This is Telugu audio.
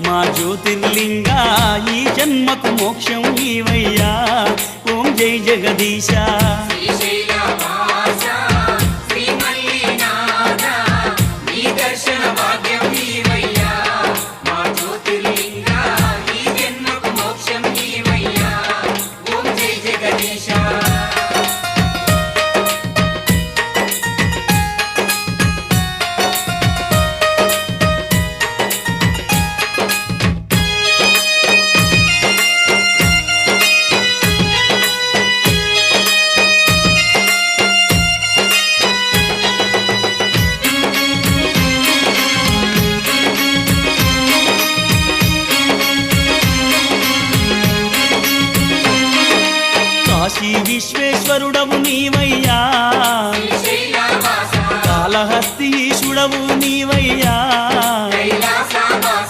మా జ్యోతిర్లింగా ఈ జన్మకు మోక్షం నీవయ్యా. ఓం జై జగదీశ. కాశీ విశ్వేశ్వరుడవు నీవయ్యా, కాళహస్తీశుడవు నీవయ్యా.